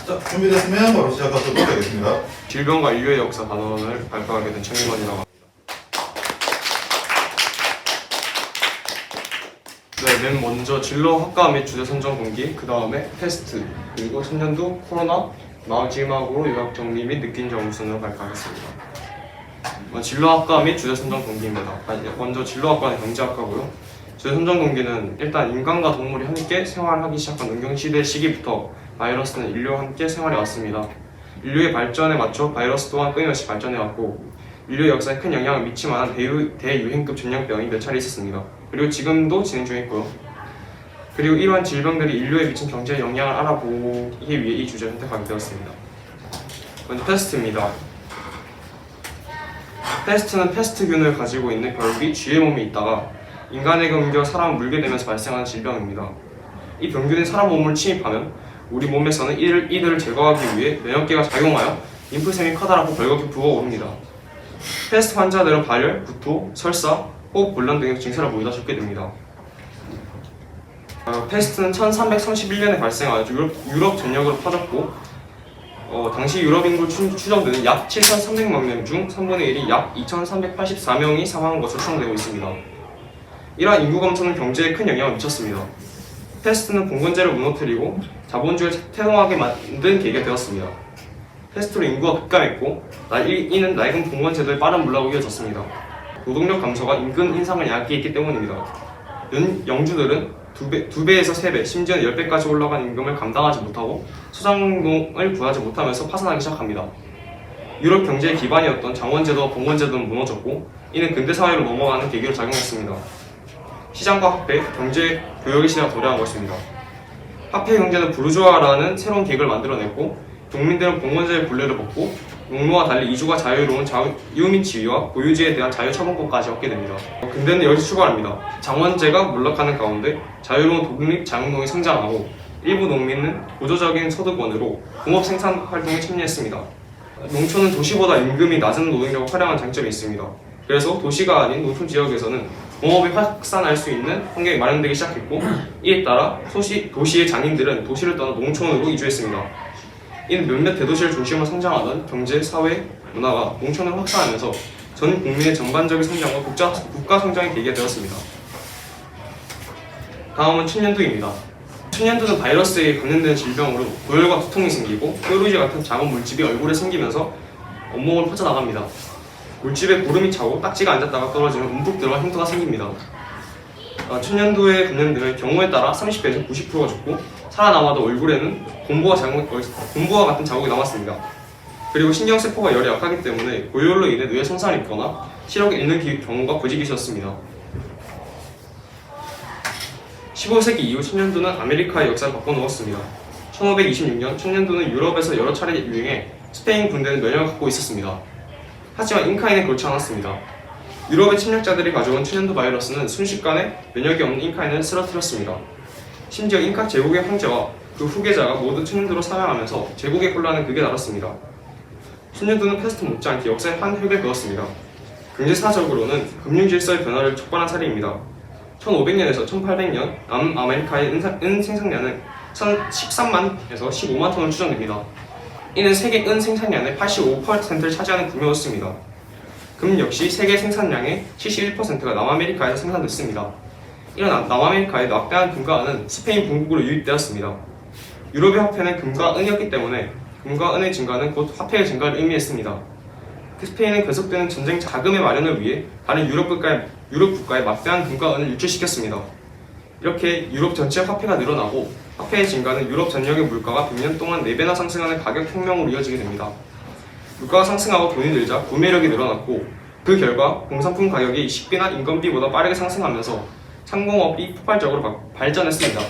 자, 준비됐으면 바로 시작하도록 하겠습니다. 질병과 인류의 역사 단원을 발표하게 된 최민원이라고 합니다. 네, 맨 먼저 진로 학과 및 주제 선정 동기, 그 다음에 테스트, 그리고 청년도 코로나, 마지막으로 요약 정리 및 느낀 점 우선으로 발표하겠습니다. 진로 학과 및 주제 선정 동기입니다. 먼저 진로 학과는 경제학과고요. 주제 선정 동기는 일단 인간과 동물이 함께 생활하기 시작한 농경시대 시기부터 바이러스는 인류와 함께 생활해 왔습니다. 인류의 발전에 맞춰 바이러스 또한 끊임없이 발전해왔고 인류의 역사에 큰 영향을 미칠 만한 대유행급 전염병이 몇 차례 있었습니다. 그리고 지금도 진행 중이고요. 그리고 이러한 질병들이 인류에 미친 경제에 영향을 알아보기 위해 이 주제를 선택하게 되었습니다. 먼저 패스트입니다. 패스트는 패스트균을 가지고 있는 별귀 쥐의 몸에 있다가 인간에게 옮겨 사람을 물게 되면서 발생하는 질병입니다. 이 병균이 사람 몸을 침입하면 우리 몸에서는 이들을 제거하기 위해 면역계가 작용하여 림프샘이 커다랗고 벌겋게 부어오릅니다. 패스트 환자들은 발열, 구토, 설사, 호흡곤란 등의 증세를 보이다 죽게 됩니다. 패스트는 1331년에 발생하여 유럽 전역으로 퍼졌고 당시 유럽 인구 추정되는 약 7,300만 명 중 3분의 1이 약 2,384명이 사망한 것으로 추정되고 있습니다. 이러한 인구 감소는 경제에 큰 영향을 미쳤습니다. 패스트는 봉건제를 무너뜨리고 자본주의를 태동하게 만든 계기가 되었습니다. 패스트로 인구가 급감했고 이는 낡은 봉건제도의 빠른 물락으로 이어졌습니다. 노동력 감소가 임금 인상을 야기했기 때문입니다. 영주들은 2배에서 3배, 심지어는 10배까지 올라간 임금을 감당하지 못하고 소장농을 구하지 못하면서 파산하기 시작합니다. 유럽 경제의 기반이었던 장원제도와 봉건제도는 무너졌고 이는 근대사회로 넘어가는 계기로 작용했습니다. 시장과 화폐, 경제, 교역의 시대가 도래한 것입니다. 화폐 경제는 부르주아라는 새로운 계획을 만들어냈고 농민들은 봉건제의 굴레를 벗고 농노와 달리 이주가 자유로운 이웃민 지위와 고유지에 대한 자유처분권까지 얻게 됩니다. 근대는 여기서 출발합니다. 장원제가 몰락하는 가운데 자유로운 독립 자영농이 성장하고 일부 농민은 보조적인 소득원으로 공업 생산 활동에 참여했습니다. 농촌은 도시보다 임금이 낮은 노동력과 활용한 장점이 있습니다. 그래서 도시가 아닌 농촌 지역에서는 공업이 확산할 수 있는 환경이 마련되기 시작했고 이에 따라 도시의 장인들은 도시를 떠나 농촌으로 이주했습니다. 이는 몇몇 대도시를 중심으로 성장하던 경제, 사회, 문화가 농촌으로 확산하면서 전 국민의 전반적인 성장과 국가 성장의 계기가 되었습니다. 다음은 춘년두입니다. 춘년두는 바이러스에 감염되는 질병으로 고열과 두통이 생기고 뾰루지 같은 작은 물집이 얼굴에 생기면서 온몸을 퍼져나갑니다. 물집에 고름이 차고 딱지가 앉았다가 떨어지면 움푹 들어간 흉터가 생깁니다. 춘년두에 감염되면 경우에 따라 30배에서 90%가 죽고 살아남아도 얼굴에는 곰보와 같은 자국이 남았습니다. 그리고 신경세포가 열이 약하기 때문에 고열로 인해 뇌에 손상을 입거나 시력을 잃는 경우가 부지기수였습니다. 15세기 이후 춘년두는 아메리카의 역사를 바꿔놓았습니다. 1526년 춘년두는 유럽에서 여러 차례 유행해 스페인 군대는 면역을 갖고 있었습니다. 하지만 잉카인은 그렇지 않았습니다. 유럽의 침략자들이 가져온 춘년두 바이러스는 순식간에 면역이 없는 잉카인을 쓰러뜨렸습니다. 심지어 잉카 제국의 황제와 그 후계자가 모두 춘년두로 사망하면서 제국의 혼란은 극에 달했습니다. 춘년두는 패스트 못지않게 역사의 한 획을 그었습니다. 경제사적으로는 금융질서의 변화를 촉발한 사례입니다. 1500년에서 1800년 남아메리카의 은 생산량은 13만에서 15만 톤을 추정됩니다. 이는 세계 은 생산량의 85%를 차지하는 규모였습니다. 금 역시 세계 생산량의 71%가 남아메리카에서 생산됐습니다. 이런 남아메리카의 막대한 금과 은은 스페인 본국으로 유입되었습니다. 유럽의 화폐는 금과 은이었기 때문에 금과 은의 증가는 곧 화폐의 증가를 의미했습니다. 스페인은 계속되는 전쟁 자금의 마련을 위해 다른 유럽 국가에 막대한 금과 은을 유출시켰습니다. 이렇게 유럽 전체 화폐가 늘어나고 화폐의 증가는 유럽 전역의 물가가 100년 동안 4배나 상승하는 가격 혁명으로 이어지게 됩니다. 물가가 상승하고 돈이 늘자 구매력이 늘어났고 그 결과 공산품 가격이 식비나 인건비보다 빠르게 상승하면서 상공업이 폭발적으로 발전했습니다.